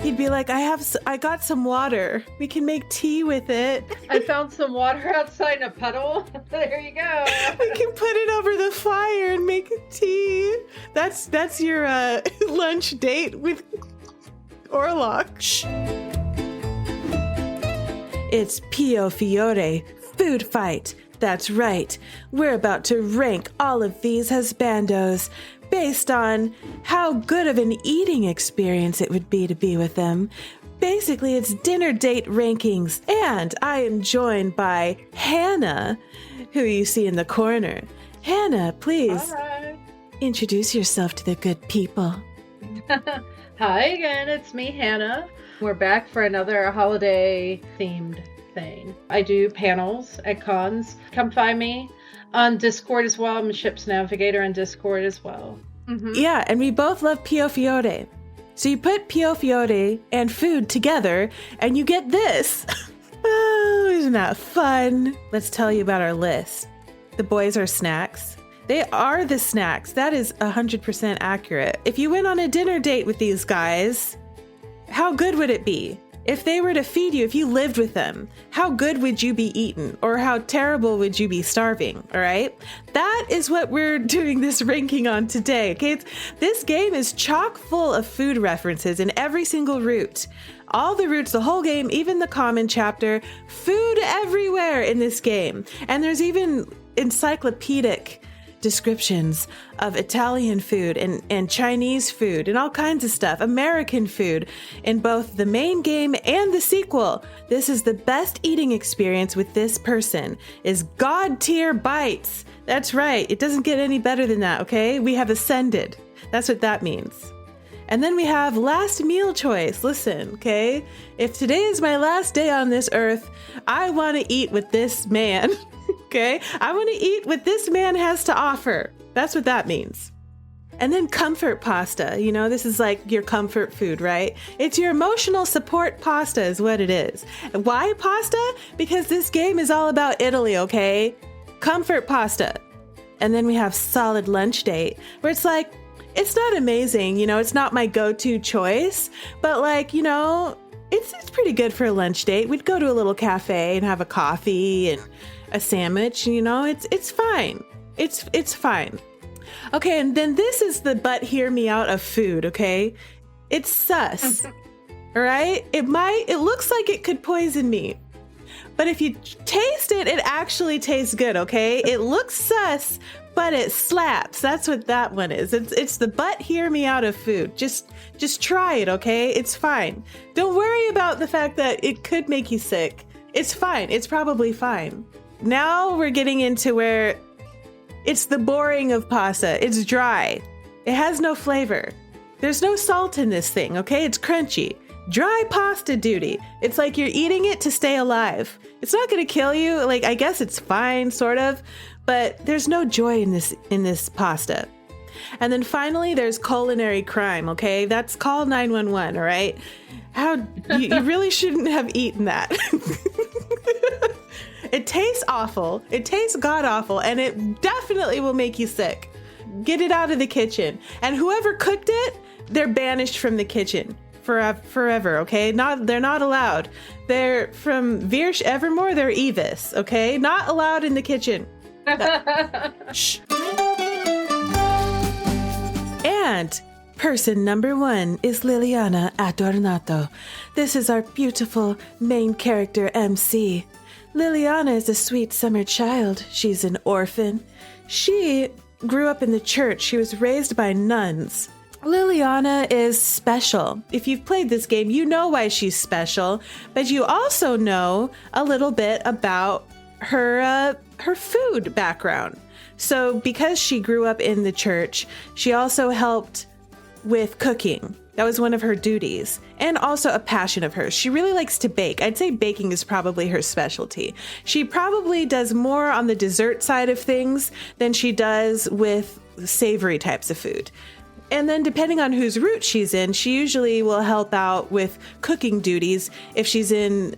He'd be like, I got some water. We can make tea with it. I found some water outside in a puddle. There you go. We can put it over the fire and make tea. That's your lunch date with Orlok. Shh. It's Piofiore food fight. That's right. We're about to rank all of these husbandos based on how good of an eating experience it would be to be with them. Basically, it's dinner date rankings, and I am joined by Hannah, who you see in the corner. Hannah, please introduce yourself to the good people. Hi again, it's me, Hannah. We're back for another holiday-themed thing. I do panels at cons. Come find me on Discord as well. I'm a ship's navigator on Discord as well. Mm-hmm. Yeah, and we both love Piofiore. So you put Piofiore and food together, and you get this. Oh, isn't that fun? Let's tell you about our list. The boys are snacks. They are the snacks. That is 100% accurate. If you went on a dinner date with these guys, how good would it be? If they were to feed you, if you lived with them, how good would you be eaten? Or how terrible would you be starving? All right? That is what we're doing this ranking on today. Okay? This game is chock full of food references in every single route. All the routes, the whole game, even the common chapter, food everywhere in this game. And there's even encyclopedic descriptions of Italian food and Chinese food and all kinds of stuff, American food in both the main game and the sequel. This is the best eating experience with this person is God tier bites. That's right. It doesn't get any better than that. Okay. We have ascended. That's what that means. And then we have last meal choice. Listen, okay? If today is my last day on this earth, I want to eat with this man. Okay? I want to eat what this man has to offer. That's what that means. And then comfort pasta. You know, this is like your comfort food, right? It's your emotional support pasta is what it is. And why pasta? Because this game is all about Italy, okay? Comfort pasta. And then we have solid lunch date, where it's like, it's not amazing, you know, it's not my go-to choice, but like, you know, it's pretty good for a lunch date. We'd go to a little cafe and have a coffee and a sandwich, you know, it's fine. It's fine. Okay, and then this is the but hear me out of food, okay? It's sus. All right? It looks like it could poison me. But if you taste it, it actually tastes good, okay? It looks sus, but it slaps. That's what that one is. It's the but hear me out of food. Just try it, okay? It's fine. Don't worry about the fact that it could make you sick. It's fine. It's probably fine. Now we're getting into where it's the boring of pasta. It's dry. It has no flavor. There's no salt in this thing, okay? It's crunchy. Dry pasta duty. It's like you're eating it to stay alive. It's not going to kill you. Like, I guess it's fine, sort of, but there's no joy in this pasta. And then finally, there's culinary crime, okay? That's call 911, all right? You really shouldn't have eaten that. It tastes awful. It tastes god-awful, and it definitely will make you sick. Get it out of the kitchen. And whoever cooked it, they're banished from the kitchen. Forever, okay? They're not allowed. They're from Virsh Evermore, they're Evis, okay? Not allowed in the kitchen. Shh. And person number 1 is Liliana Adornato. This is our beautiful main character MC. Liliana is a sweet summer child. She's an orphan. She grew up in the church. She was raised by nuns. Liliana is special. If you've played this game, you know why she's special, but you also know a little bit about her food background. So because she grew up in the church, she also helped with cooking. That was one of her duties, and also a passion of hers. She really likes to bake. I'd say baking is probably her specialty. She probably does more on the dessert side of things than she does with savory types of food. And then depending on whose route she's in, she usually will help out with cooking duties. If she's in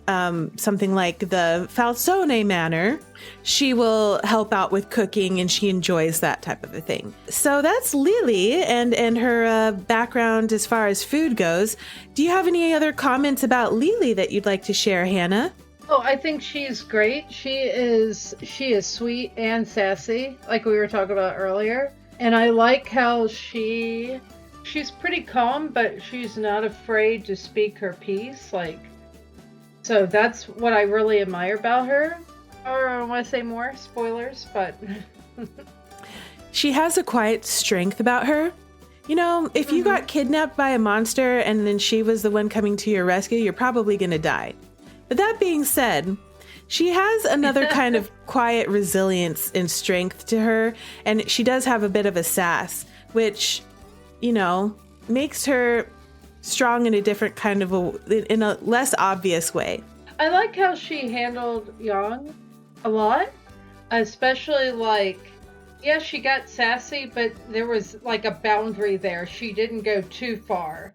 something like the Falsone Manor, she will help out with cooking, and she enjoys that type of a thing. So that's Lily and her background as far as food goes. Do you have any other comments about Lily that you'd like to share, Hannah? Oh, I think she's great. She is sweet and sassy, like we were talking about earlier. And I like how she's pretty calm, but she's not afraid to speak her piece. So that's what I really admire about her. Or I want to say more spoilers, but she has a quiet strength about her. You know, if you got kidnapped by a monster and then she was the one coming to your rescue, you're probably going to die. But that being said, she has another kind of quiet resilience and strength to her, and she does have a bit of a sass, which, you know, makes her strong in a different kind of in a less obvious way. I like how she handled Yang a lot, especially yeah, she got sassy, but there was like a boundary there. She didn't go too far,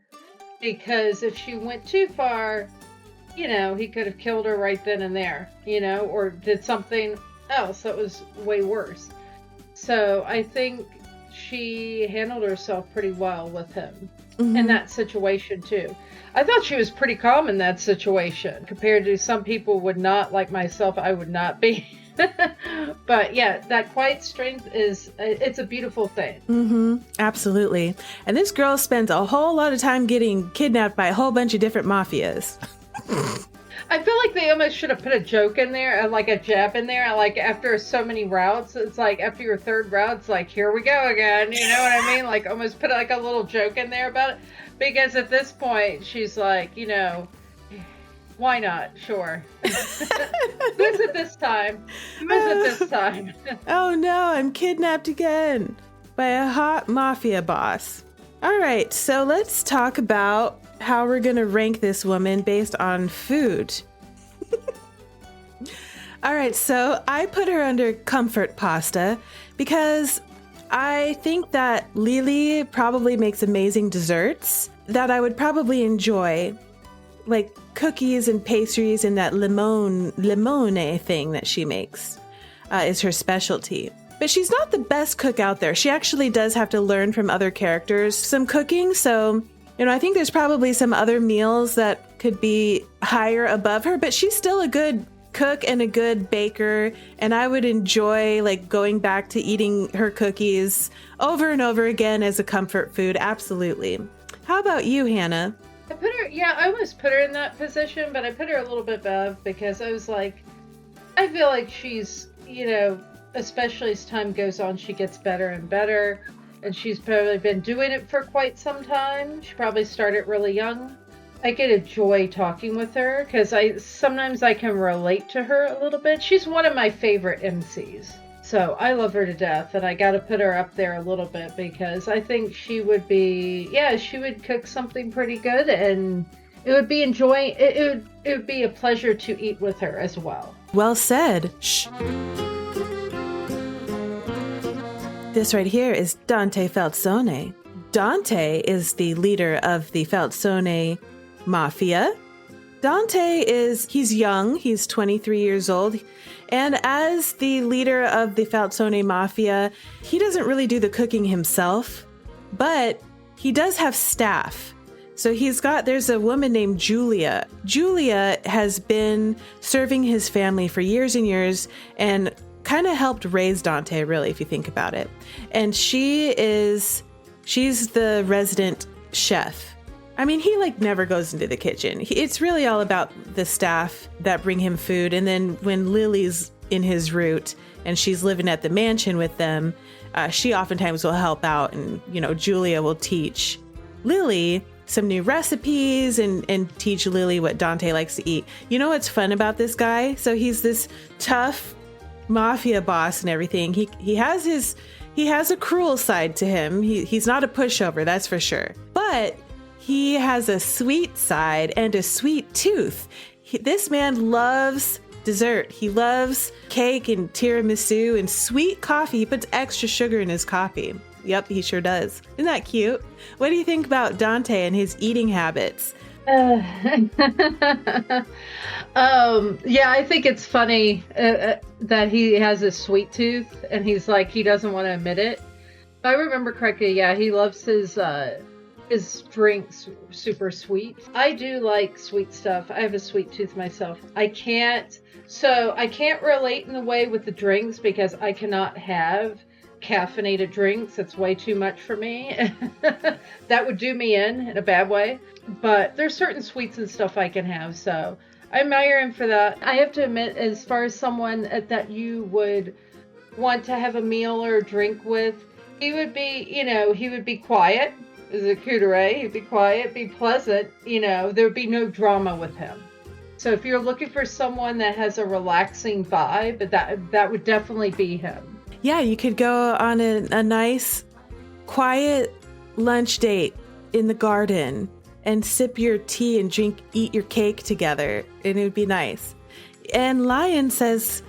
because if she went too far, you know, he could have killed her right then and there, you know, or did something else that was way worse. So I think she handled herself pretty well with him in that situation too. I thought she was pretty calm in that situation compared to some people would not, like myself, I would not be. But yeah, that quiet strength it's a beautiful thing. Absolutely. And this girl spends a whole lot of time getting kidnapped by a whole bunch of different mafias. I feel like they almost should have put a joke in there, like a jab in there, like after so many routes. It's like after your third route, it's like, here we go again. You know what I mean? Like almost put like a little joke in there about it. Because at this point, she's like, you know, why not? Sure. Visit this time. Oh no, I'm kidnapped again by a hot mafia boss. All right, so let's talk about how we're going to rank this woman based on food. All right, so I put her under comfort pasta because I think that Lily probably makes amazing desserts that I would probably enjoy, like cookies and pastries, and that limone thing that she makes is her specialty. But she's not the best cook out there. She actually does have to learn from other characters some cooking, so you know, I think there's probably some other meals that could be higher above her, but she's still a good cook and a good baker, and I would enjoy like going back to eating her cookies over and over again as a comfort food. Absolutely. How about you, Hannah? I almost put her in that position, but I put her a little bit above because I was like, I feel like she's, you know, especially as time goes on, she gets better and better. And she's probably been doing it for quite some time. She probably started really young. I get a joy talking with her because sometimes I can relate to her a little bit. She's one of my favorite MCs. So I love her to death, and I got to put her up there a little bit because I think she would cook something pretty good, and it would be it would be a pleasure to eat with her as well. Well said. Shh. This right here is Dante Falsone. Dante is the leader of the Falsone Mafia. Dante he's young, he's 23 years old, and as the leader of the Falsone Mafia, he doesn't really do the cooking himself, but he does have staff. So there's a woman named Julia. Julia has been serving his family for years and years, and kind of helped raise Dante, really, if you think about it. And she's the resident chef. I mean, he like never goes into the kitchen. It's really all about the staff that bring him food. And then when Lily's in his route and she's living at the mansion with them, she oftentimes will help out, and, you know, Julia will teach Lily some new recipes and teach Lily what Dante likes to eat. You know what's fun about this guy? So he's this tough mafia boss and everything. He has a cruel side to him. He's not a pushover, that's for sure. But he has a sweet side and a sweet tooth. This man loves dessert. He loves cake and tiramisu and sweet coffee. He puts extra sugar in his coffee. Yep, he sure does. Isn't that cute? What do you think about Dante and his eating habits? Yeah, I think it's funny that he has a sweet tooth, and he's like, he doesn't want to admit it. If I remember correctly, yeah, he loves his drinks super sweet. I do like sweet stuff. I have a sweet tooth myself. I can't relate in the way with the drinks because I cannot have caffeinated drinks. It's way too much for me. That would do me in a bad way. But there's certain sweets and stuff I can have, so I admire him for that. I have to admit, as far as someone that you would want to have a meal or a drink with, he would be quiet. As a culinary, he'd be quiet, be pleasant. There would be no drama with him. So if you're looking for someone that has a relaxing vibe, that would definitely be him. Yeah, you could go on a nice, quiet lunch date in the garden and sip your tea and eat your cake together, and it would be nice. And Lion says,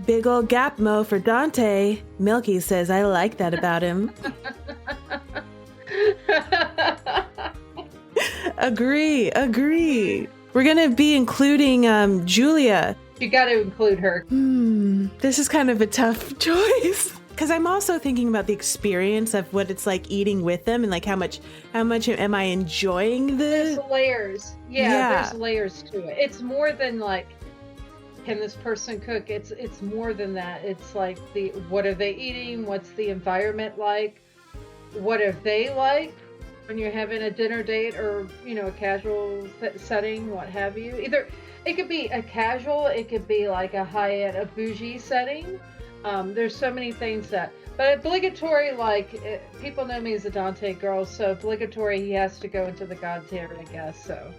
big old gap mo for Dante. Milky says, I like that about him. Agree. We're going to be including Julia. You got to include her. This is kind of a tough choice. Because I'm also thinking about the experience of what it's like eating with them and like how much am I enjoying There's layers. Yeah, there's layers to it. It's more than like, can this person cook? It's more than that. It's like what are they eating? What's the environment like? What are they like when you're having a dinner date or, a casual setting, what have you? Either it could be a casual, it could be like a high-end, a bougie setting. There's so many things but obligatory, people know me as a Dante girl, so obligatory he has to go into the God tier, I guess, so.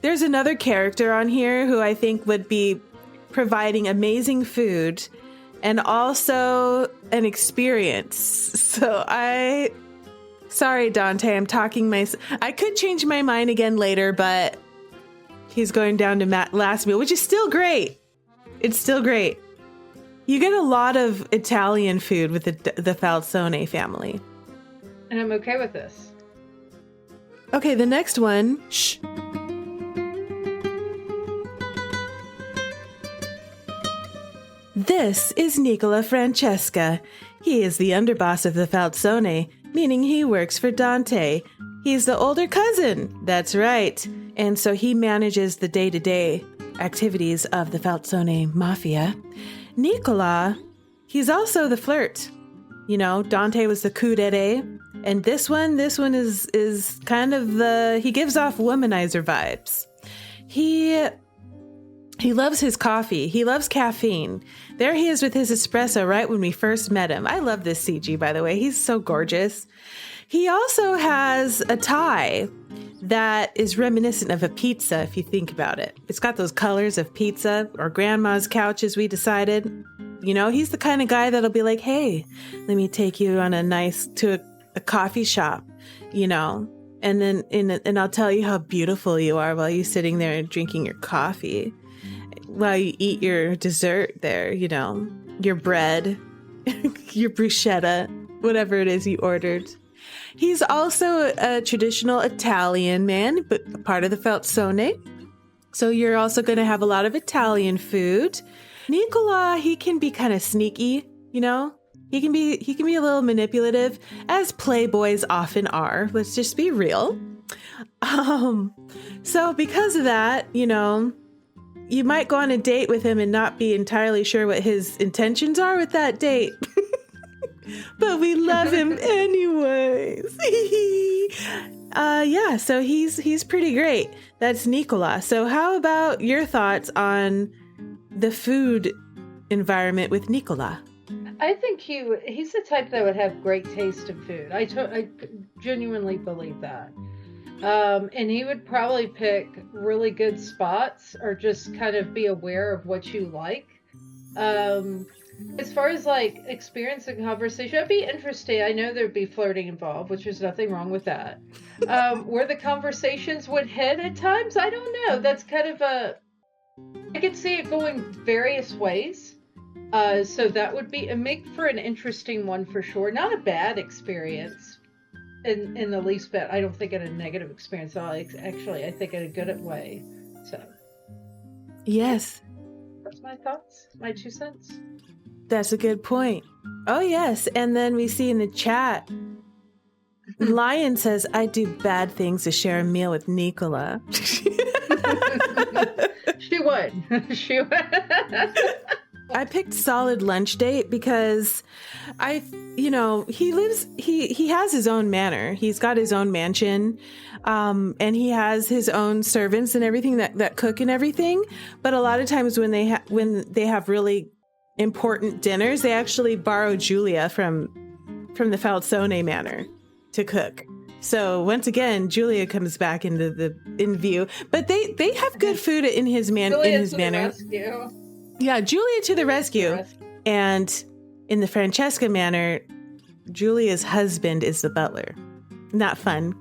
There's another character on here who I think would be providing amazing food and also an experience. So sorry, Dante, I'm talking I could change my mind again later, but he's going down to last meal, which is still great. It's still great. You get a lot of Italian food with the Falzone family. And I'm okay with this. Okay, the next one. Shh. This is Nicola Francesca. He is the underboss of the Falzone, meaning he works for Dante. He's the older cousin. That's right. And so he manages the day-to-day activities of the Falzone Mafia. Nicola, he's also the flirt. Dante was the coup d'etat, and this one is kind of he gives off womanizer vibes. He loves his coffee. He loves caffeine. There he is with his espresso right when we first met him. I love this CG, by the way. He's so gorgeous. He also has a tie that is reminiscent of a pizza, if you think about it. It's got those colors of pizza or grandma's couch, as we decided. He's the kind of guy that'll be like, hey, let me take you on to a coffee shop, and then and I'll tell you how beautiful you are while you're sitting there and drinking your coffee, while you eat your dessert there, your bread, your bruschetta, whatever it is you ordered. He's also a traditional Italian man, but a part of the Falzone. So you're also going to have a lot of Italian food. Nicola, he can be kind of sneaky, He can be a little manipulative, as playboys often are. Let's just be real. So because of that, you might go on a date with him and not be entirely sure what his intentions are with that date. But we love him anyways. Yeah, so he's pretty great. That's Nicola. So how about your thoughts on the food environment with Nicola? I think he's the type that would have great taste in food. I genuinely believe that. And he would probably pick really good spots or just kind of be aware of what you like. As far as experience and conversation, it'd be interesting. I know there'd be flirting involved, which is nothing wrong with that. Where the conversations would head at times, I don't know. That's kind of I could see it going various ways. So that would make for an interesting one for sure. Not a bad experience in the least bit. I don't think in a negative experience. Actually, I think in a good way. So. Yes. That's my thoughts, my 2 cents. That's a good point. Oh, yes. And then we see in the chat, Lion says, I do bad things to share a meal with Nicola. She would. She would. I picked solid lunch date because he has his own manor. He's got his own mansion. And he has his own servants and everything that cook and everything. But a lot of times when they have really important dinners, they actually borrow Julia from the Falzone manor to cook. So once again, Julia comes back in view. But they have good food in his manor. Yeah, Julia to the rescue. And in the Francesca manor, Julia's husband is the butler. Not fun.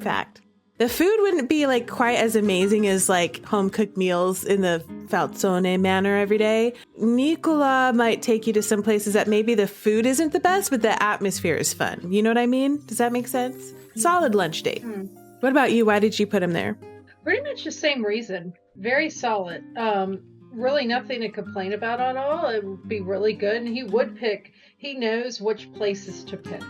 Fact. The food wouldn't be like quite as amazing as like home cooked meals in the Falzone manor every day. Nicola might take you to some places that maybe the food isn't the best, but the atmosphere is fun. You know what I mean? Does that make sense? Solid lunch date. What about you? Why did you put him there? Pretty much the same reason. Very solid. Really nothing to complain about at all. It would be really good. And he knows which places to pick.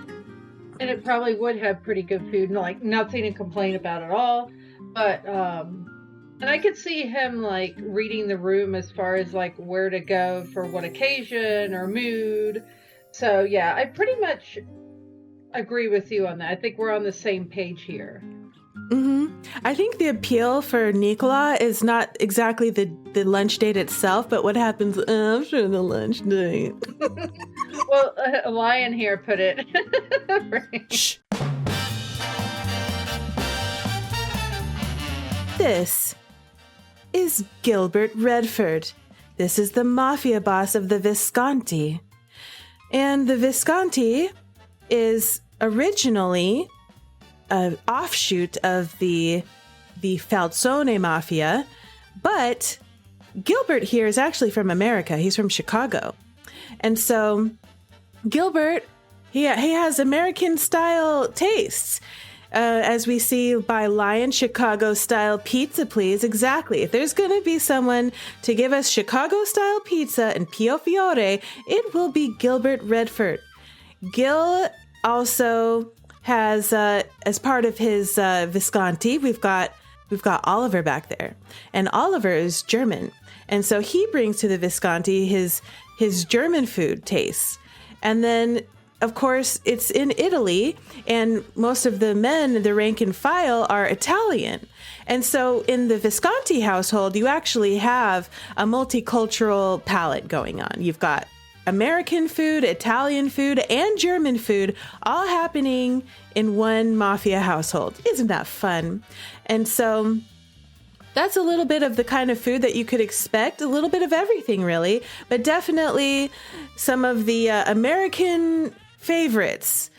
And it probably would have pretty good food and like nothing to complain about at all. But, and I could see him like reading the room as far as like where to go for what occasion or mood. So yeah, I pretty much agree with you on that. I think we're on the same page here. I think the appeal for Nicola is not exactly the lunch date itself, but what happens after the lunch date. Well, a lion here put it. Shh. This is Gilbert Redford. This is the Mafia boss of the Visconti. And the Visconti is originally an offshoot of the Falzone Mafia, but Gilbert here is actually from America. He's from Chicago. And so Gilbert, he has American-style tastes. As we see by Lion, Chicago-style pizza, please. Exactly. If there's going to be someone to give us Chicago-style pizza and Piofiore, it will be Gilbert Redford. Gil also has, as part of his Visconti, we've got Oliver back there. And Oliver is German. And so he brings to the Visconti his German food tastes. And then, of course, it's in Italy, and most of the men, the rank and file, are Italian. And so in the Visconti household, you actually have a multicultural palette going on. You've got American food, Italian food, and German food all happening in one Mafia household. Isn't that fun? And so that's a little bit of the kind of food that you could expect, a little bit of everything really, but definitely some of the American favorites.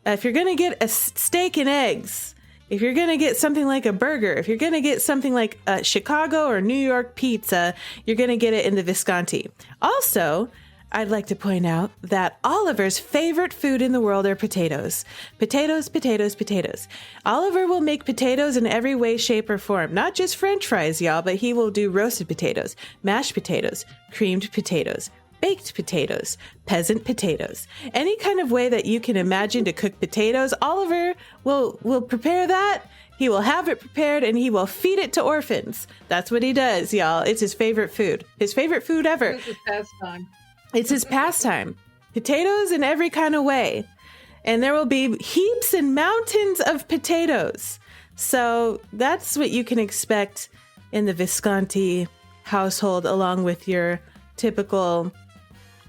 If you're going to get a steak and eggs, if you're going to get something like a burger, if you're going to get something like a Chicago or New York pizza, you're going to get it in the Visconti. Also, I'd like to point out that Oliver's favorite food in the world are potatoes. Potatoes, potatoes, potatoes. Oliver will make potatoes in every way, shape, or form. Not just French fries, y'all, but he will do roasted potatoes, mashed potatoes, creamed potatoes, baked potatoes, peasant potatoes. Any kind of way that you can imagine to cook potatoes, Oliver will prepare that. He will have it prepared and he will feed it to orphans. That's what he does, y'all. It's his favorite food. His favorite food ever. It's his pastime. It's his pastime. Potatoes in every kind of way. And there will be heaps and mountains of potatoes. So that's what you can expect in the Visconti household, along with your typical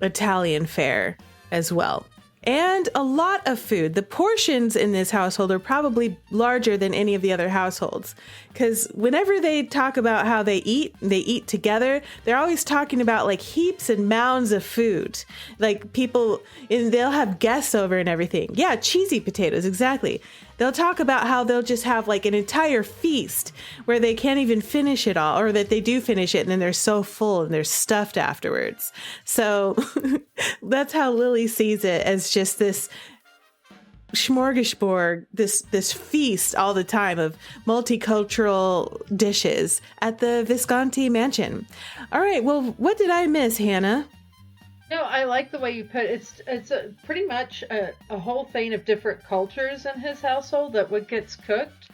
Italian fare as well. And a lot of food. The portions in this household are probably larger than any of the other households. Because whenever they talk about how they eat together, they're always talking about like heaps and mounds of food. Like people, and they'll have guests over and everything. Yeah, cheesy potatoes, exactly. they'll talk about how they'll just have like an entire feast where they can't even finish it all, or that they do finish it and then they're so full and they're stuffed afterwards. So that's how Lily sees it, as just this smorgasbord, this feast all the time of multicultural dishes at the Visconti mansion. All right, well, what did I miss, Hannah? No, I like the way you put it. It's pretty much a whole thing of different cultures in his household that what gets cooked,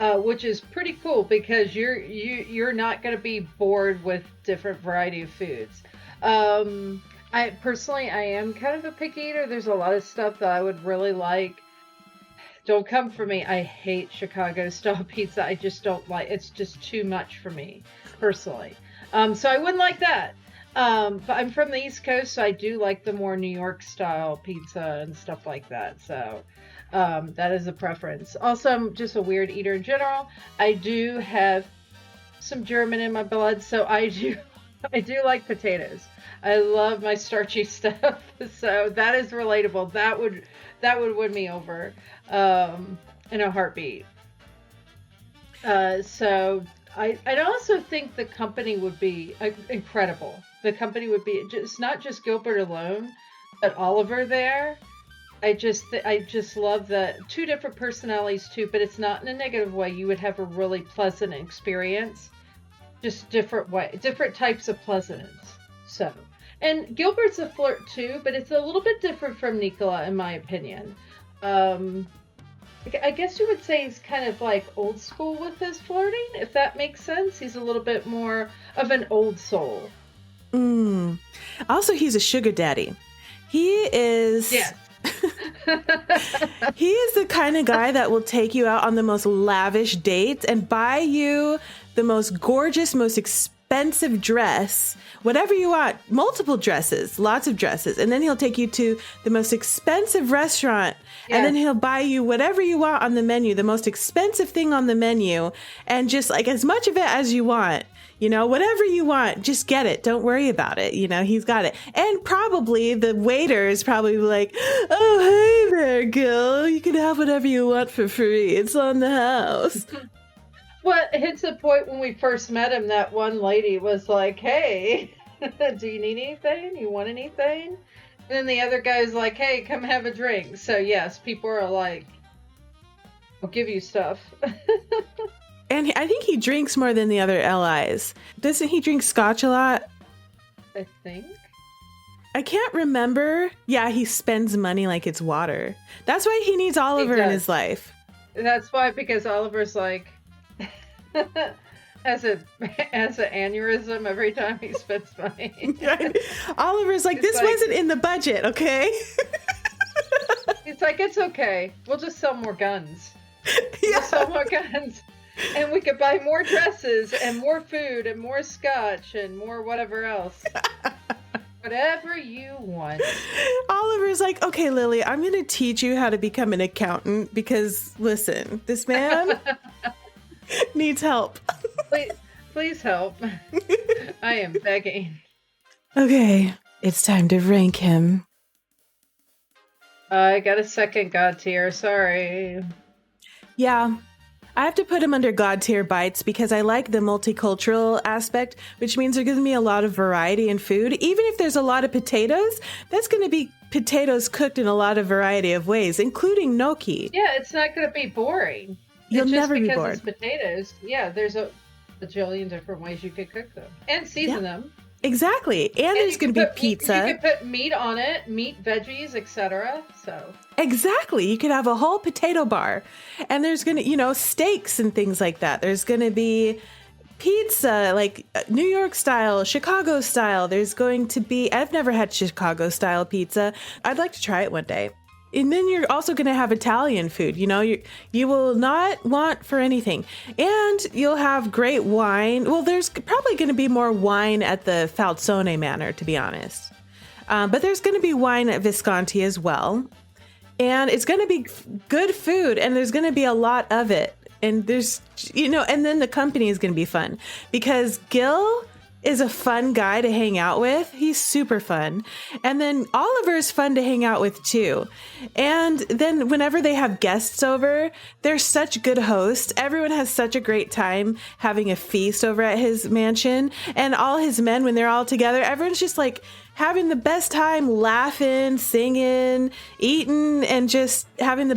which is pretty cool because you're not going to be bored with different variety of foods. I personally, I am kind of a picky eater. There's a lot of stuff that I would really like. Don't come for me. I hate Chicago style pizza. I just don't like. It's just too much for me personally. So I wouldn't like that. But I'm from the East Coast, so I do like the more New York style pizza and stuff like that. So that is a preference. Also, I'm just a weird eater in general. I do have some German in my blood, so I do like potatoes. I love my starchy stuff, so that is relatable. That would win me over in a heartbeat. So I also think the company would be incredible. The company would be just not just Gilbert alone, but Oliver there. I just love the two different personalities too, but it's not in a negative way. You would have a really pleasant experience, just different types of pleasantness. So, and Gilbert's a flirt too, but it's a little bit different from Nicola in my opinion. I guess you would say he's kind of like old school with his flirting, if that makes sense. He's a little bit more of an old soul. Also, he's a sugar daddy. He is. Yes. He is the kind of guy that will take you out on the most lavish dates and buy you the most gorgeous, most expensive dress, whatever you want, multiple dresses, lots of dresses. And then he'll take you to the most expensive restaurant. Yes. And then he'll buy you whatever you want on the menu, the most expensive thing on the menu, and just like as much of it as you want. You know, whatever you want, just get it. Don't worry about it. You know, he's got it. And probably the waiter is probably like, oh, hey there, Gil. You can have whatever you want for free. It's on the house. Well, it hits a point when we first met him, that one lady was like, hey, do you need anything? You want anything? And then the other guy's like, hey, come have a drink. So yes, people are like, I'll give you stuff. And I think he drinks more than the other LIs. Doesn't he drink scotch a lot? I think. I can't remember. Yeah, he spends money like it's water. That's why he needs Oliver in his life. That's why, because Oliver's like, has an aneurysm every time he spends money. Oliver's like, this wasn't in the budget, okay? He's like, it's okay. We'll just sell more guns. Yeah. We'll sell more guns. And we could buy more dresses and more food and more scotch and more whatever else. Whatever you want. Oliver's like, okay, Lily, I'm going to teach you how to become an accountant because, listen, this man needs help. Please help. I am begging. Okay, it's time to rank him. I got a second God tier. Sorry. Yeah. I have to put him under God tier bites because I like the multicultural aspect, which means there's going to be a lot of variety in food. Even if there's a lot of potatoes, that's going to be potatoes cooked in a lot of variety of ways, including gnocchi. Yeah, it's not going to be boring. You'll never be bored. Because it's potatoes, yeah, there's a bajillion different ways you could cook them and season them. Exactly. And there's going to be pizza. You could put meat on it, meat, veggies, etc. So exactly. You could have a whole potato bar. And there's going to, steaks and things like that. There's going to be pizza, like New York style, Chicago style. There's going to be, I've never had Chicago style pizza. I'd like to try it one day. And then you're also going to have Italian food. You will not want for anything. And you'll have great wine. Well, there's probably going to be more wine at the Falzone Manor, to be honest. But there's going to be wine at Visconti as well. And it's going to be good food. And there's going to be a lot of it. And there's, and then the company is going to be fun. Because Gil is a fun guy to hang out with. He's super fun. And then Oliver is fun to hang out with too. And then whenever they have guests over, they're such good hosts. Everyone has such a great time having a feast over at his mansion. And all his men, when they're all together, everyone's just like having the best time, laughing, singing, eating, and just having the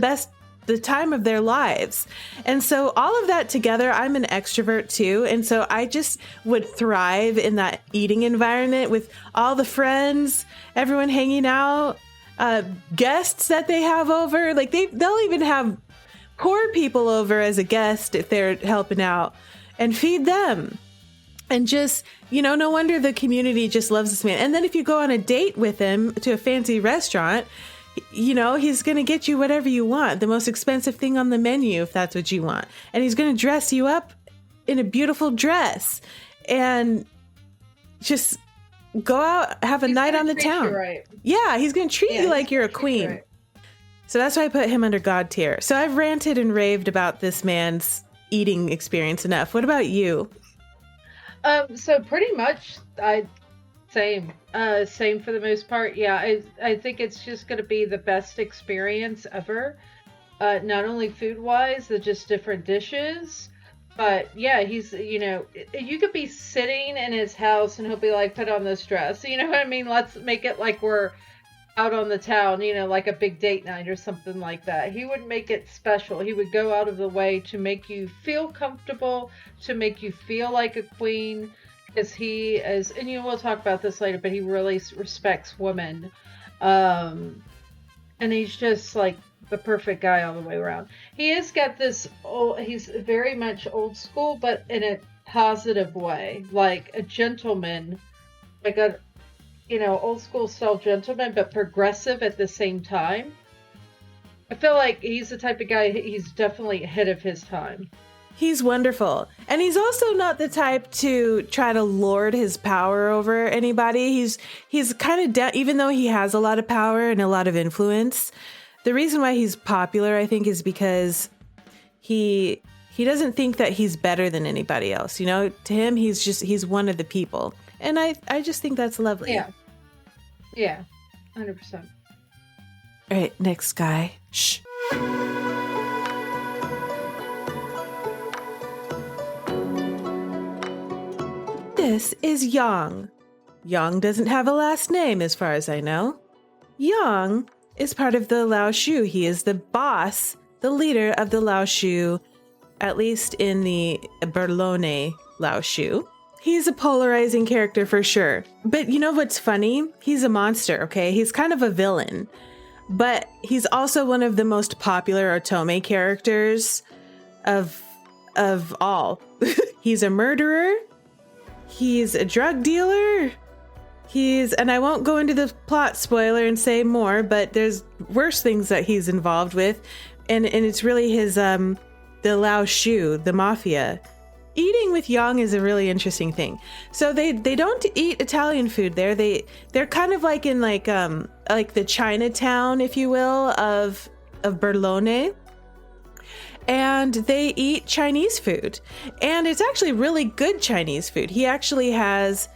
time of their lives. And so all of that together, I'm an extrovert too. And so I just would thrive in that eating environment with all the friends, everyone hanging out, guests that they have over. Like they'll even have poor people over as a guest if they're helping out, and feed them. And just, no wonder the community just loves this man. And then if you go on a date with him to a fancy restaurant, he's going to get you whatever you want, the most expensive thing on the menu, if that's what you want. And he's going to dress you up in a beautiful dress and just go out, have a night on the town. Right. Yeah, he's going to treat you like you're a queen. Right. So that's why I put him under God tier. So I've ranted and raved about this man's eating experience enough. What about you? So pretty much, same for the most part. Yeah, I think it's just going to be the best experience ever. Not only food wise, just different dishes, but yeah, he's, you could be sitting in his house and he'll be like, put on this dress. You know what I mean? Let's make it like we're out on the town, like a big date night or something like that. He would make it special. He would go out of the way to make you feel comfortable, to make you feel like a queen. Because he is, and we'll talk about this later, but he really respects women. And he's just like the perfect guy all the way around. He has got this, he's very much old school, but in a positive way. Like a gentleman, like a, old school style gentleman, but progressive at the same time. I feel like he's the type of guy, he's definitely ahead of his time. He's wonderful. And he's also not the type to try to lord his power over anybody. He's kind of, even though he has a lot of power and a lot of influence, the reason why he's popular, I think, is because he doesn't think that he's better than anybody else. To him, he's one of the people. And I just think that's lovely. Yeah. Yeah. 100%. All right, next guy. Shh. This is Yang. Yang doesn't have a last name as far as I know. Yang is part of the Lao Shu. He is the boss, the leader of the Lao Shu, at least in the Berlone Lao Shu. He's a polarizing character for sure. But you know what's funny? He's a monster, okay? He's kind of a villain. But he's also one of the most popular Otome characters of all. He's a murderer. He's a drug dealer. And I won't go into the plot spoiler and say more, but there's worse things that he's involved with. And it's really his, the Lao Shu, the Mafia. Eating with Yang is a really interesting thing. So they don't eat Italian food there. They're kind of like in like the Chinatown, if you will, of Berlone. And they eat Chinese food. And it's actually really good Chinese food. He actually has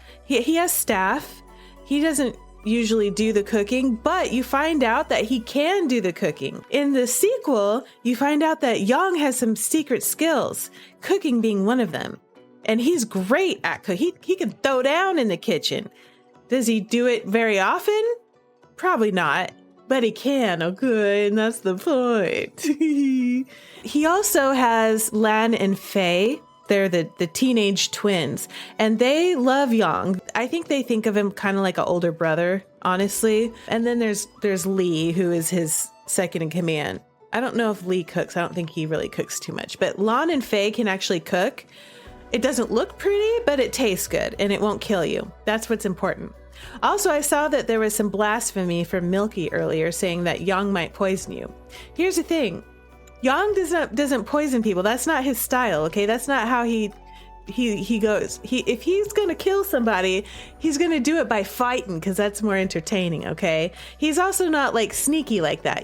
staff. He doesn't usually do the cooking, but you find out that he can do the cooking. In the sequel, you find out that Yang has some secret skills, cooking being one of them. And he's great at cooking. He can throw down in the kitchen. Does he do it very often? Probably not, but he can. Oh, good. And that's the point. He also has Lan and Fei. They're the teenage twins, and they love Yang. I think they think of him kind of like an older brother, honestly. And then there's Lee, who is his second in command. I don't know if Lee cooks. I don't think he really cooks too much. But Lan and Fei can actually cook. It doesn't look pretty, but it tastes good, and it won't kill you. That's what's important. Also, I saw that there was some blasphemy from Milky earlier saying that Yang might poison you. Here's the thing. Yang doesn't poison people. That's not his style, okay? That's not how he goes. If he's going to kill somebody, he's going to do it by fighting, because that's more entertaining, okay? He's also not like sneaky like that,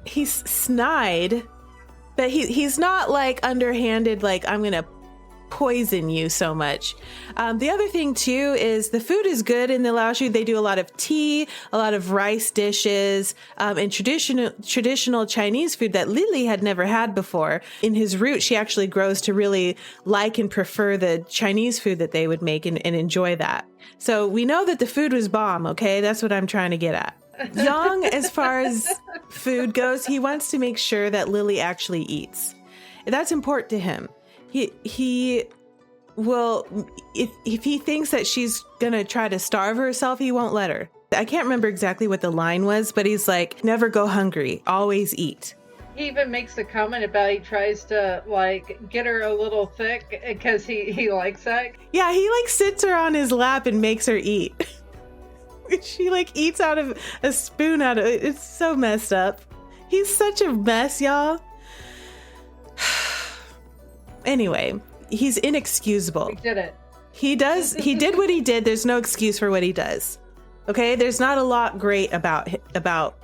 he's snide, but he's not like underhanded, like I'm going to poison you so much. The other thing too is the food is good in the Laoshu. They do a lot of tea, a lot of rice dishes, and traditional Chinese food that Lily had never had before. In his root, she actually grows to really like and prefer the Chinese food that they would make and enjoy that. So we know that the food was bomb, okay? That's what I'm trying to get at. Yang, as far as food goes, he wants to make sure that Lily actually eats. That's important to him. He will, if he thinks that she's gonna try to starve herself, he won't let her. I can't remember exactly what the line was, but he's like, never go hungry, always eat. He even makes a comment about he tries to like get her a little thick because he likes that. Yeah, he like sits her on his lap and makes her eat. She like eats out of a spoon out of it. It's so messed up. He's such a mess, y'all. Anyway, he's inexcusable. We did it. He did what he did. There's no excuse for what he does. Okay? There's not a lot great about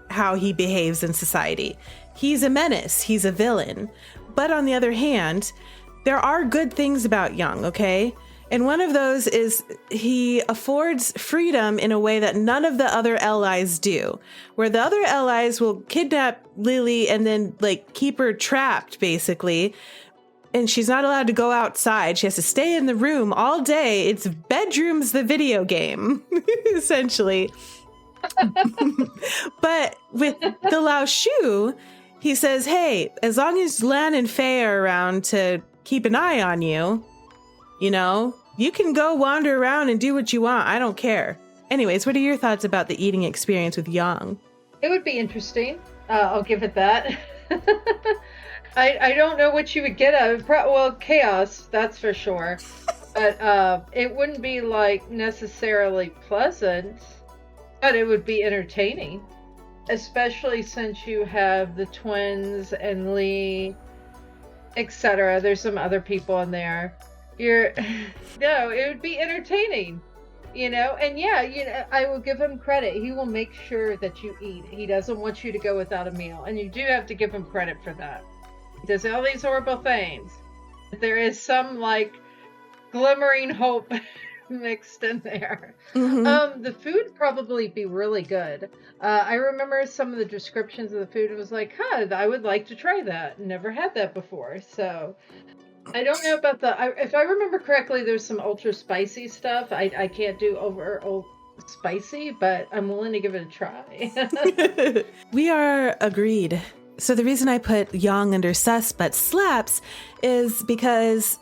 how he behaves in society. He's a menace. He's a villain. But on the other hand, there are good things about Yang, okay? And one of those is he affords freedom in a way that none of the other allies do. Where the other allies will kidnap Lily and then like keep her trapped, basically. And she's not allowed to go outside. She has to stay in the room all day. It's bedrooms, the video game, essentially. But with the Lao Shu, he says, hey, as long as Lan and Fei are around to keep an eye on you, you know, you can go wander around and do what you want. I don't care. Anyways, what are your thoughts about the eating experience with Yang? It would be interesting. I'll give it that. I don't know what you would get out of it. Well, chaos, that's for sure. But it wouldn't be like necessarily pleasant, but it would be entertaining. Especially since you have the twins and Lee, etc. There's some other people in there. No, it would be entertaining. You know, and yeah, you know, I will give him credit. He will make sure that you eat. He doesn't want you to go without a meal. And you do have to give him credit for that. He does all these horrible things. There is some, like, glimmering hope mixed in there. Mm-hmm. The food probably be really good. I remember some of the descriptions of the food. It was like, I would like to try that. Never had that before. So I don't know about if I remember correctly, there's some ultra spicy stuff. I can't do over spicy, but I'm willing to give it a try. We are agreed. So the reason I put Yang under sus but slaps is because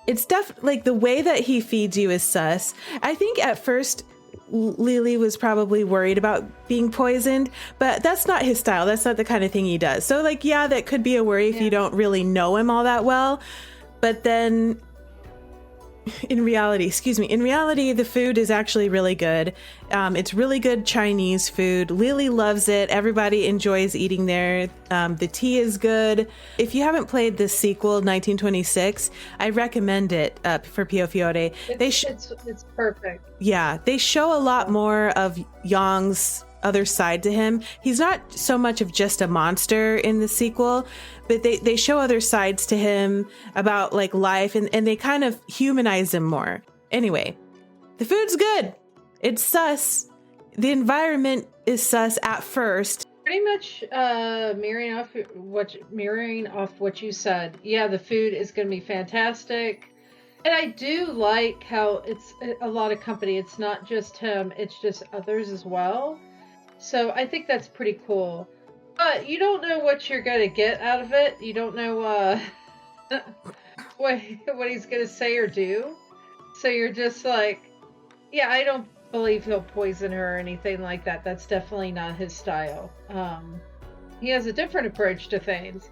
it's like the way that he feeds you is sus. I think at first Lily was probably worried about being poisoned, but that's not his style. That's not the kind of thing he does. So like, yeah, that could be a worry if you don't really know him all that well. But then in reality, the food is actually really good. It's really good Chinese food. Lily loves it. Everybody enjoys eating there. The tea is good. If you haven't played the sequel, 1926, I recommend it for Piofiore. It's perfect. Yeah, they show a lot more of Yang's other side to him. He's not so much of just a monster in the sequel, but they show other sides to him about like life and they kind of humanize him more. Anyway, the food's good. It's sus. The environment is sus at first. Pretty much mirroring off what you said. Yeah, the food is going to be fantastic. And I do like how it's a lot of company. It's not just him, it's just others as well. So I think that's pretty cool. But you don't know what you're going to get out of it. You don't know what he's going to say or do. So you're just like, yeah, I don't believe he'll poison her or anything like that. That's definitely not his style. He has a different approach to things.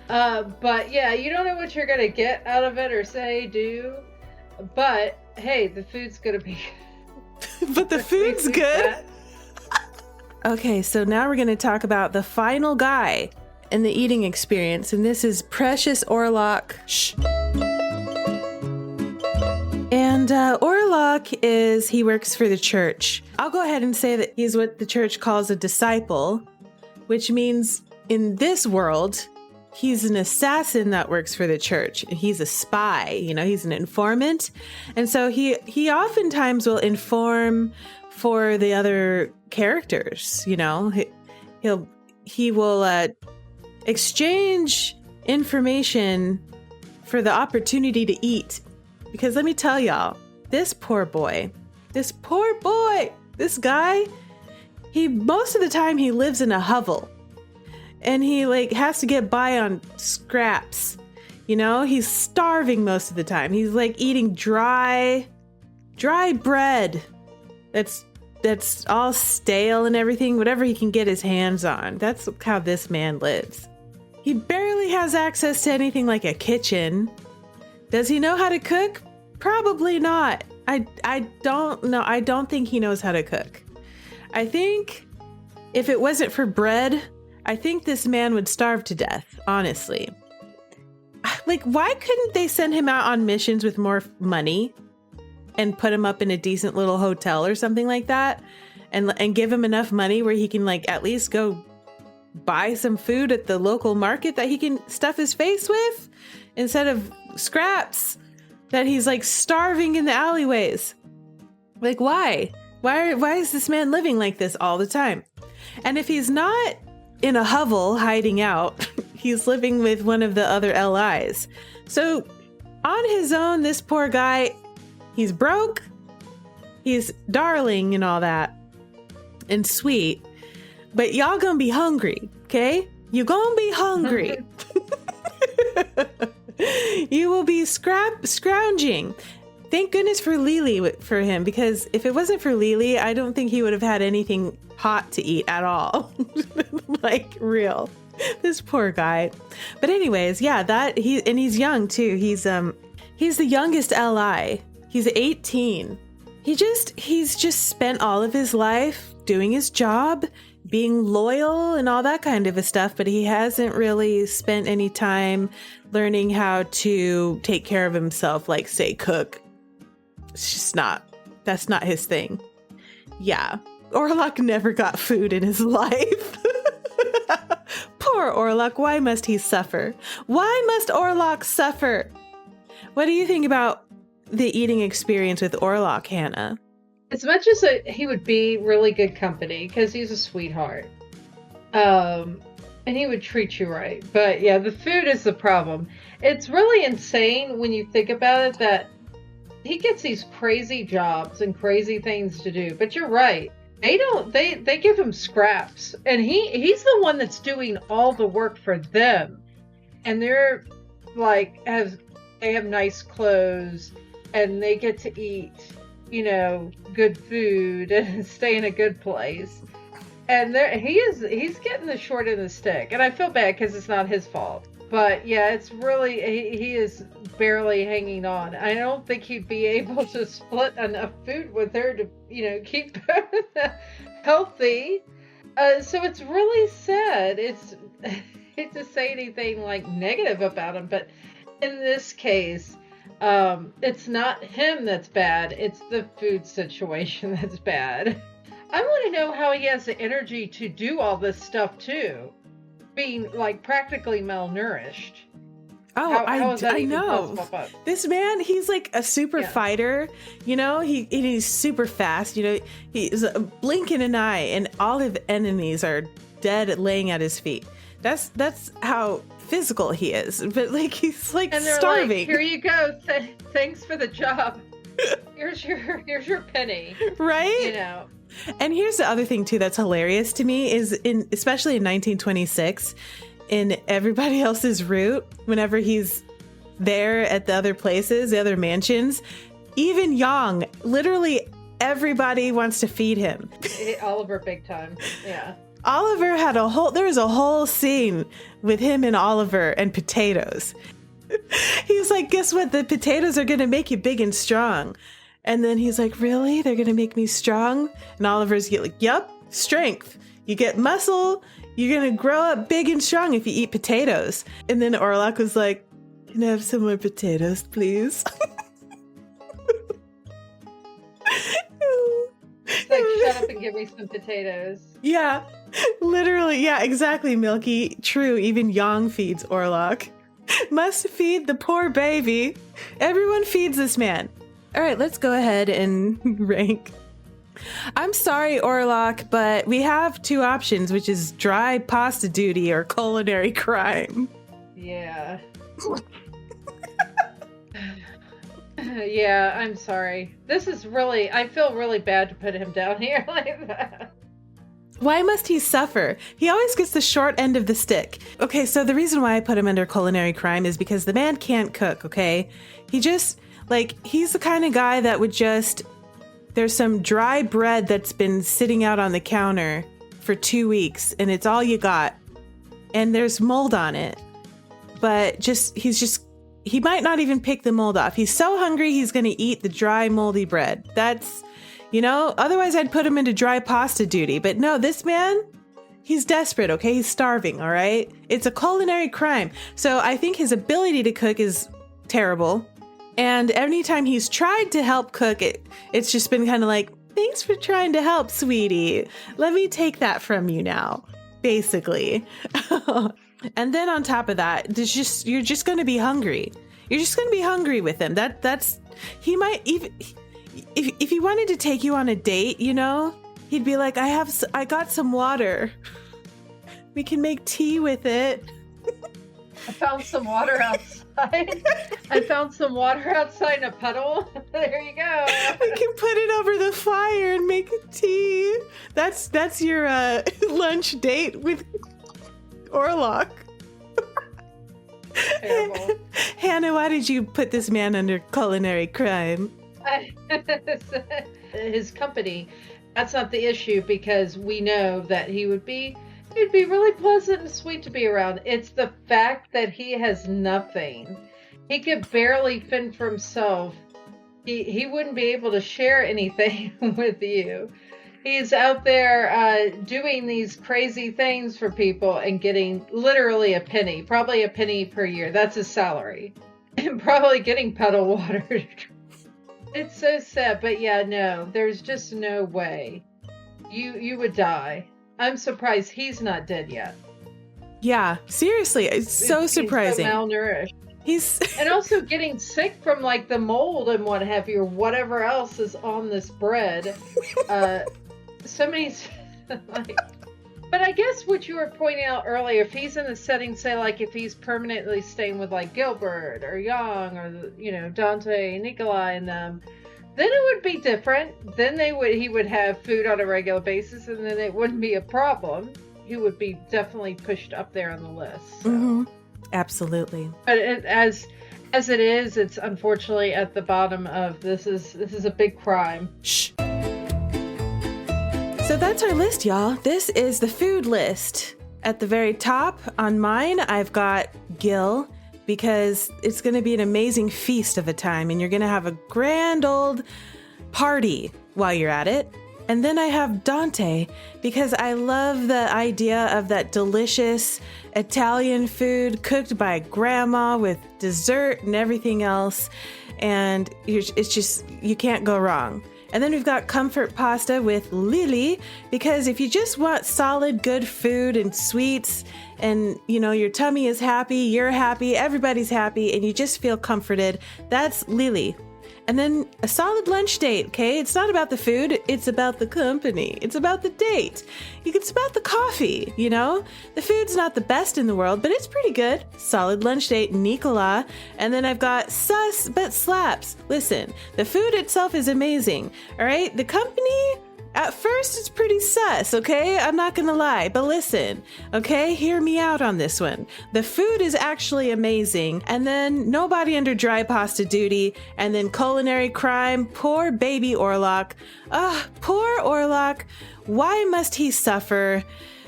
But yeah, you don't know what you're going to get out of it or say, do. But hey, the food's going to be But the food's good. Okay, so now we're going to talk about the final guy in the eating experience, and this is Precious Orlok. Shh. And Orlok he works for the church. I'll go ahead and say that he's what the church calls a disciple, which means in this world, he's an assassin that works for the church. He's a spy, he's an informant. And so he oftentimes will inform for the other characters, he will exchange information for the opportunity to eat. Because let me tell y'all, this guy, most of the time he lives in a hovel. And he has to get by on scraps. He's starving most of the time. He's eating dry bread. That's all stale and everything, whatever he can get his hands on. That's how this man lives. He barely has access to anything like a kitchen. Does he know how to cook? Probably not. I don't know. I don't think he knows how to cook. I think if it wasn't for bread, I think this man would starve to death, honestly. Why couldn't they send him out on missions with more money and put him up in a decent little hotel or something like that and give him enough money where he can at least go buy some food at the local market that he can stuff his face with instead of scraps that he's starving in the alleyways? Why? Why is this man living like this all the time? And if he's not in a hovel hiding out, he's living with one of the other LIs. So on his own, this poor guy, he's broke, he's darling and all that, and sweet, but y'all gonna be hungry, okay? You gonna be hungry. You will be scrounging. Thank goodness for Lily for him, because if it wasn't for Lily, I don't think he would have had anything hot to eat at all. Real. This poor guy. But anyways, yeah, he's young too. He's the youngest LI. He's 18. He's just spent all of his life doing his job, being loyal and all that kind of a stuff, but he hasn't really spent any time learning how to take care of himself, say cook. It's just that's not his thing. Yeah. Orlok never got food in his life. Poor Orlok. Why must he suffer? Why must Orlok suffer? What do you think about the eating experience with Orlok, Hannah? As much as he would be really good company, because he's a sweetheart. And he would treat you right. But yeah, the food is the problem. It's really insane when you think about it that he gets these crazy jobs and crazy things to do. But you're right. They give him scraps. And he's the one that's doing all the work for them. And they're they have nice clothes and they get to eat, good food and stay in a good place. And he's getting the short end of the stick. And I feel bad because it's not his fault. But yeah, it's really, he is barely hanging on. I don't think he'd be able to split enough food with her to, keep her healthy. So it's really sad. I hate to say anything negative about him, but in this case, it's not him that's bad. It's the food situation that's bad. I want to know how he has the energy to do all this stuff too, being practically malnourished. Oh, I know. This man, he's a super fighter, he's super fast, he's blinking an eye and all his enemies are dead laying at his feet. That's how physical he is, but he's and they're starving. Here you go. Thanks for the job. Here's your penny. Right? And here's the other thing too that's hilarious to me is especially in 1926, in everybody else's route, whenever he's there at the other places, the other mansions, even Yang, literally everybody wants to feed him. Oliver big time. Yeah. Oliver there was a whole scene with him and Oliver and potatoes. He's like, guess what? The potatoes are going to make you big and strong. And then he's like, really? They're going to make me strong? And Oliver's yep, strength. You get muscle. You're going to grow up big and strong if you eat potatoes. And then Orlok was like, can I have some more potatoes, please? Shut up and give me some potatoes. Yeah. Literally, yeah, exactly, Milky. True, even Yang feeds Orlok. Must feed the poor baby. Everyone feeds this man. All right, let's go ahead and rank. I'm sorry, Orlok, but we have two options, which is dry pasta duty or culinary crime. Yeah. Yeah, I'm sorry. This is really, I feel really bad to put him down here like that. Why must he suffer? He always gets the short end of the stick. Okay, so the reason why I put him under culinary crime is because the man can't cook, okay? He just, he's the kind of guy that would just, there's some dry bread that's been sitting out on the counter for 2 weeks, and it's all you got. And there's mold on it. But he might not even pick the mold off. He's so hungry, he's going to eat the dry, moldy bread. That's... otherwise I'd put him into dry pasta duty. But no, this man, he's desperate, okay? He's starving, all right? It's a culinary crime. So I think his ability to cook is terrible. And anytime he's tried to help cook, it's just been kind of like, thanks for trying to help, sweetie. Let me take that from you now, basically. And then on top of that, you're just going to be hungry. You're just going to be hungry with him. He might even... If he wanted to take you on a date, he'd be like, I got some water. We can make tea with it. I found some water outside. I found some water outside in a puddle. There you go. We can put it over the fire and make tea. That's your lunch date with Orlok. Terrible. Hannah, why did you put this man under culinary crime? His company, that's not the issue, because we know that he'd be really pleasant and sweet to be around. It's the fact that he has nothing. He could barely fend for himself. He wouldn't be able to share anything with you. He's out there doing these crazy things for people and getting literally a penny, probably a penny per year. That's his salary. And probably getting puddle water. It's so sad, but yeah, no, there's just no way. You would die. I'm surprised he's not dead yet. Yeah, seriously, it's so surprising. He's so malnourished. And also getting sick from the mold and what have you, or whatever else is on this bread. So many, But I guess what you were pointing out earlier, if he's in a setting, say, if he's permanently staying with, Gilbert or Yang or, Dante, Nicola and them, then it would be different. Then he would have food on a regular basis, and then it wouldn't be a problem. He would be definitely pushed up there on the list. So. Mm-hmm. Absolutely. But as it is, it's unfortunately at the bottom of this is a big crime. Shh. So that's our list, y'all. This is the food list. At the very top on mine, I've got Gil, because it's going to be an amazing feast of a time, and you're going to have a grand old party while you're at it. And then I have Dante, because I love the idea of that delicious Italian food cooked by grandma with dessert and everything else. And it's just, you can't go wrong. And then we've got comfort pasta with Lily, because if you just want solid, good food and sweets and, your tummy is happy, you're happy, everybody's happy, and you just feel comforted, that's Lily. And then a solid lunch date, okay? It's not about the food, it's about the company. It's about the date. It's about the coffee, The food's not the best in the world, but it's pretty good. Solid lunch date, Nicola. And then I've got sus, but slaps. Listen, the food itself is amazing, all right? The company, at first, it's pretty sus, okay? I'm not gonna lie, but listen, okay? Hear me out on this one. The food is actually amazing, and then nobody under dry pasta duty, and then culinary crime, poor baby Orlok. Poor Orlok. Why must he suffer?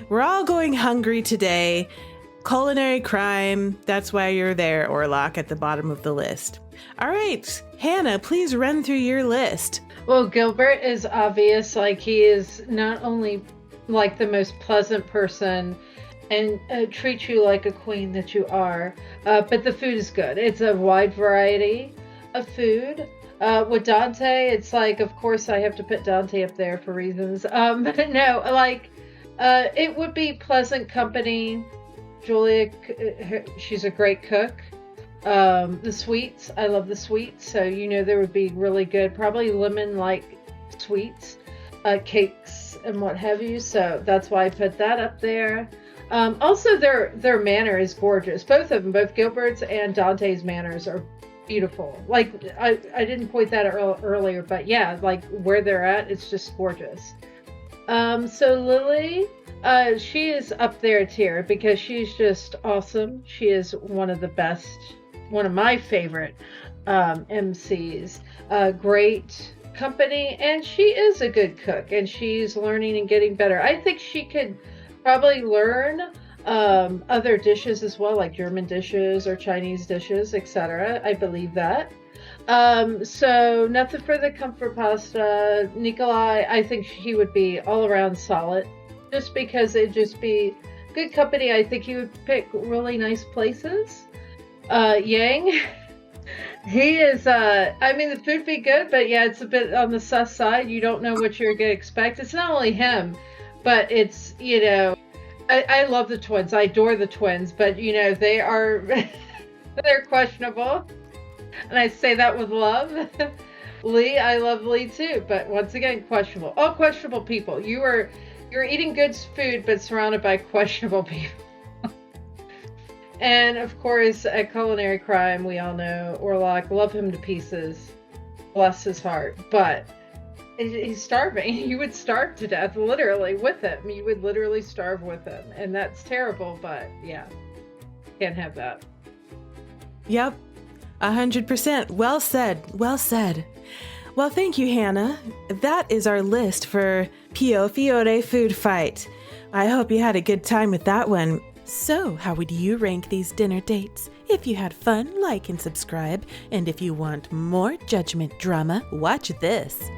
We're all going hungry today. Culinary crime, that's why you're there, Orlok, at the bottom of the list. All right, Hannah, please run through your list. Well, Gilbert is obvious. He is not only the most pleasant person and treats you like a queen that you are, but the food is good. It's a wide variety of food. With Dante, it's of course I have to put Dante up there for reasons. But no, It would be pleasant company. Julia, she's a great cook. The sweets, I love the sweets, so there would be really good, probably lemon-like sweets, cakes and what have you. So that's why I put that up there. Also, their manor is gorgeous. Both of them, both Gilbert's and Dante's manors are beautiful. Like I didn't point that earlier, but yeah, like where they're at, it's just gorgeous. So Lily, she is up there tier because she's just awesome. She is one of the best, one of my favorite MCs. Great company, and she is a good cook, and she's learning and getting better. I think she could probably learn other dishes as well, like German dishes or Chinese dishes, etc. I believe that. So nothing for the comfort pasta. Nicola, I think he would be all around solid, just because it'd just be good company. I think he would pick really nice places. Yang, he is, I mean, the food would be good, but yeah, it's a bit on the sus side. You don't know what you're going to expect. It's not only him, but it's, I love the twins. I adore the twins, but they are, they're questionable. And I say that with love. Lee, I love Lee too, but once again, questionable. All questionable people. You're eating good food, but surrounded by questionable people. And of course, at Culinary Crime, we all know Orlok. Love him to pieces. Bless his heart. But he's starving. You would starve to death, literally, with him. You would literally starve with him. And that's terrible, but yeah. Can't have that. Yep. 100%. Well said. Well said. Well, thank you, Hannah. That is our list for Piofiore Food Fight. I hope you had a good time with that one. So, how would you rank these dinner dates? If you had fun, like and subscribe. And if you want more judgment drama, watch this.